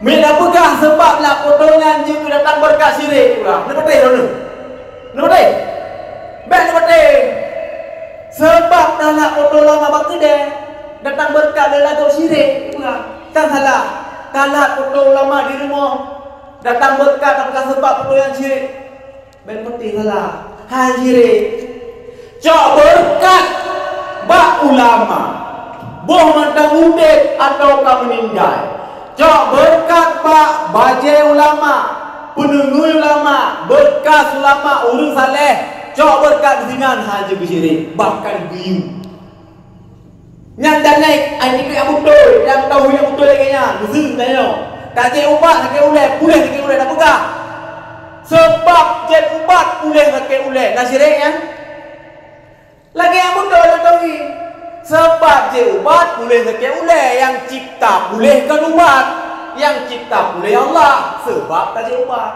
Mereka pegah sebab nak potongan je tu datang berkat syirik pula. Ni betul dulu. Ni betul. Baik ni betul. Sebab dah nak potong lama bakti dia datang berkat dia lagu syirik pula. Kan salah. Kalau potong lama di rumah datang berkat apakah sebab potongan syirik. Baik betul salah. Hal syirik. Cok berkat bak ulama. Boh mantang udet atau kamu meninggal. Cok berkat pak bajai ulama, penunggu ulama, bekas ulama, urus saleh. Cok berkat dengan haji syirik, bahkan biu. Yang dah naik, ini yang betul, yang tahu yang betul lagi nya. Mesti tanya. Tak cek ubat, sakit ulet, pulih sakit ulet, tak pegang. Sebab cek ubat, pulih sakit ulet, dah syirik kan? Lagi yang betul yang tahu. Sebab je ubat boleh sakit uleh, yang cipta bolehkan ubat, yang cipta boleh Allah. Sebab tak je ubat.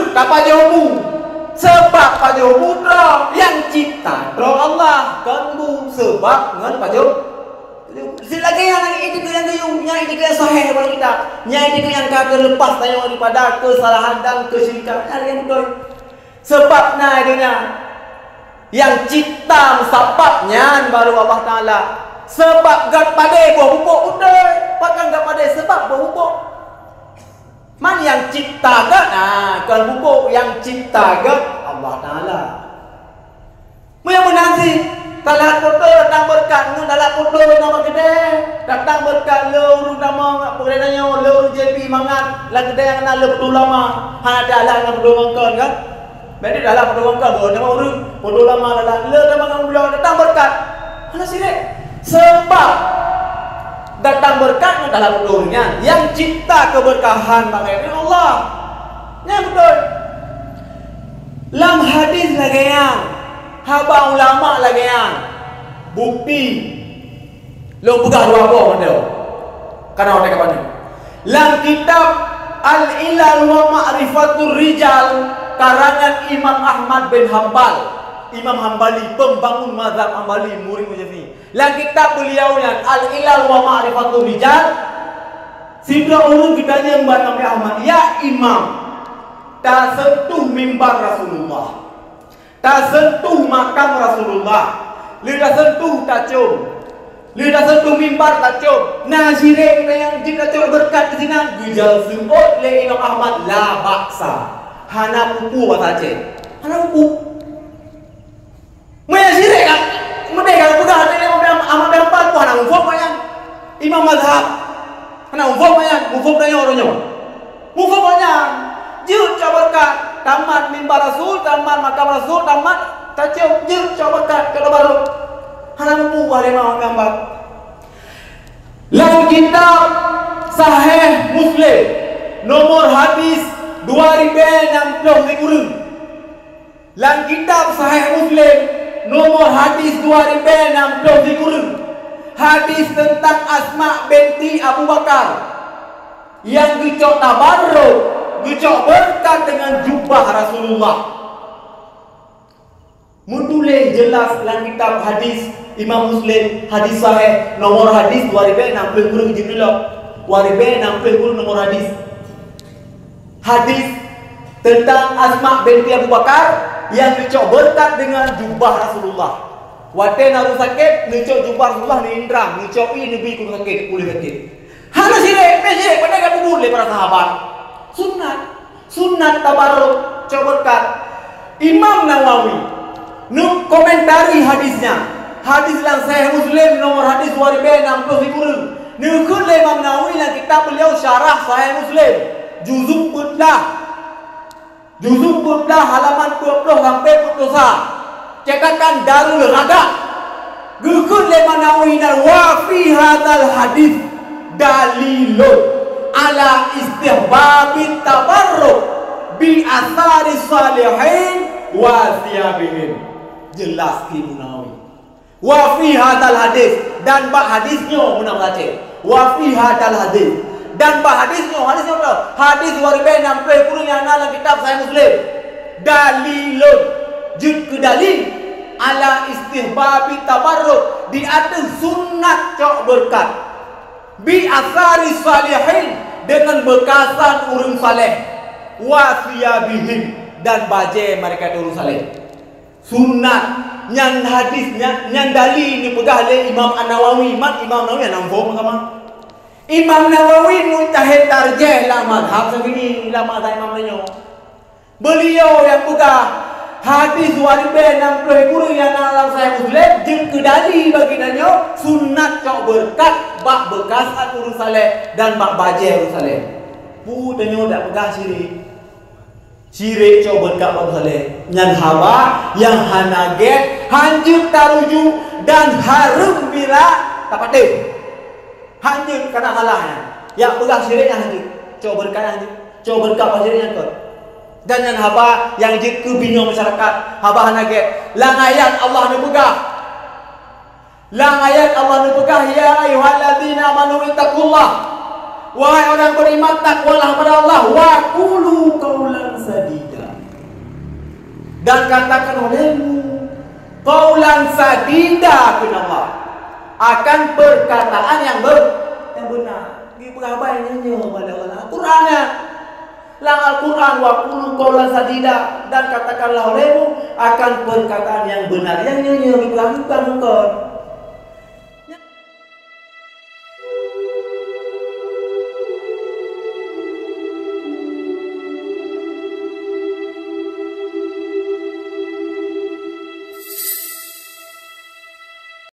Tak paje ubu. Sebab paje ubu drong, yang cipta drong Allah. Kan bu sebab ngan paje. Lagi yang itu yang yang itu yang sahih daripada kita. Yang itu yang kata lepas tanya daripada kesalahan dan kesyirikan. Ada yang betul. Sebab nah dunia yang cipta musababnya baru Allah Ta'ala. Sebab gak pada buah pupuk betul. Pakan gak pada sebab buah pupuk. Man yang cipta gak? Nah, kalau pupuk yang cipta gak Allah Ta'ala. Yang menanti kalau betul datang berkat dalam betul nama gede. Datang berkat lur nama perenanya lur JP mangat lah gede yang nak betul lama. Ada lah yang betul mangkon kan? Jadi dalam pedoman kau, nama orang bodoh lama dalam le nama kamu bilang datang berkat. Mana syirik? Sebab datang berkat dalam pedomannya. Yang cipta keberkahan bagi Allah. Yang betul. Dalam hadis lagi yang haba ulama lagi yang bukti. Lo pegang dua apa benda? Karena orang kapan ni? Dalam kitab Al-Ilal wa Ma'rifatul Rijal karangan Imam Ahmad bin Hanbal, Imam Hanbali, pembangun mazhab Hanbali, murid Mujazi. Dalam kitab beliau yang Al-Ilal wa Ma'rifatul Rijal, sidra urung kita yang Nabi Ahmad, ya Imam, tak sentuh mimbar Rasulullah, tak sentuh makam Rasulullah, lidah sentuh tak cium, lidah sentuh mimbar tak cium. Nah syirik yang jika cium berkat di sini, gujal sembut le Imam Ahmad la baksa. Hana pupu bahasa Aceh. Hana pupu. Mereka syirik kan? Mereka kalau pegang hati dia amat berempat pun hana mufuk banyak. Imam mazhab. Hana mufuk banyak. Mufuk banyak orangnya. Mufuk banyak. Jut coba berkat. Tamat mimbar Rasul, tamat makam Rasul, tamat tacium. Jut coba berkat. Kalau baru. Hana pupu boleh mahu gambar. Lalu kitab Sahih Muslim. Nomor hadis 2060 kurung. Dalam kitab Sahih Muslim nomor hadis 2060 kurung. Hadis tentang Asma binti Abu Bakar yang gecok tabarruk, gecok berkat dengan jubah Rasulullah. Mutuleh jelas dalam kitab hadis Imam Muslim hadis sahih nomor hadis 2060 kurung judulnya 2060 kurung nomor hadis. Hadis tentang Asma binti Abu Bakar yang dicok berkat dengan jubah Rasulullah. Wate naru sakit, dicok jubah Rasulullah ni indra, dicok ini nabi ku sakit, boleh sakit. Hana syirik, syirik pada kamu boleh para sahabat. Sunat tabarruk, cok berkat. Imam Nawawi nu komentari hadisnya. Hadis dalam Sahih Muslim nomor hadis 2060 kurung. Nukul Imam Nawawi dalam kitab beliau syarah Sahih Muslim. Juzuk Budlah halaman 20 sampai 21. Cetakan Darul Rada. Gukun Imam Nawawi wa fi hadzal hadis dalilun ala istihbabit tabarruk bi athari salihin wa thiyabihim. Jelas Imam Nawawi. Wa fi hadzal hadis dan bab hadisnya munam baca. Wa fi hadzal hadis dan hadisnya hadis 2060 kurung yang dalam kitab Sahih Muslim dalilun jud ke dalil ala istihbabi tabarruk di atas sunat cok berkat bi asari salihin, dengan bekasan urang saleh, wa thiyabihim, dan baju mereka urang saleh. Sunat yang hadisnya yang dalil ni pegah oleh Imam An-Nawawi. Imam Nawawi yang nampak sama. Imam Nawawi mujtahid tarjih lah mazhab segini, lah mazhab Imam Nawawi. Beliau yang pegah hadis waribe 60 guru yang dalam Sahih Muslim jeung kedali baginanya sunat kau berkat bak bekas urus saleh dan bak baje urus saleh. Putanyo dak pegah Syirik coba berkat urus saleh. Nyan hawa yang hanaget hanjut taruju dan harum bila tapate. Hanjut karena halahnya. Ya pegah syirik yang hanjut. Coba berkat hanjut. Coba berkat syirik yang kot. Dan yang haba yang jitu bingung masyarakat haba hanaget lang ayat Allah ni pegah, lang ayat Allah ni pegah, ya ayyuhalladzina amanu ittaqullah, wahai orang beriman takwalah kepada Allah, wa qulu qaulan sadida, dan katakan olehmu qaulan sadida kepada Allah, akan perkataan yang benar. Gi pegah bae nyanyi pada Allah Qur'annya. Lang Al-Quran wa qulu qaulan sadida, dan katakanlah olehmu akan perkataan yang benar. Yang nyanyi bukan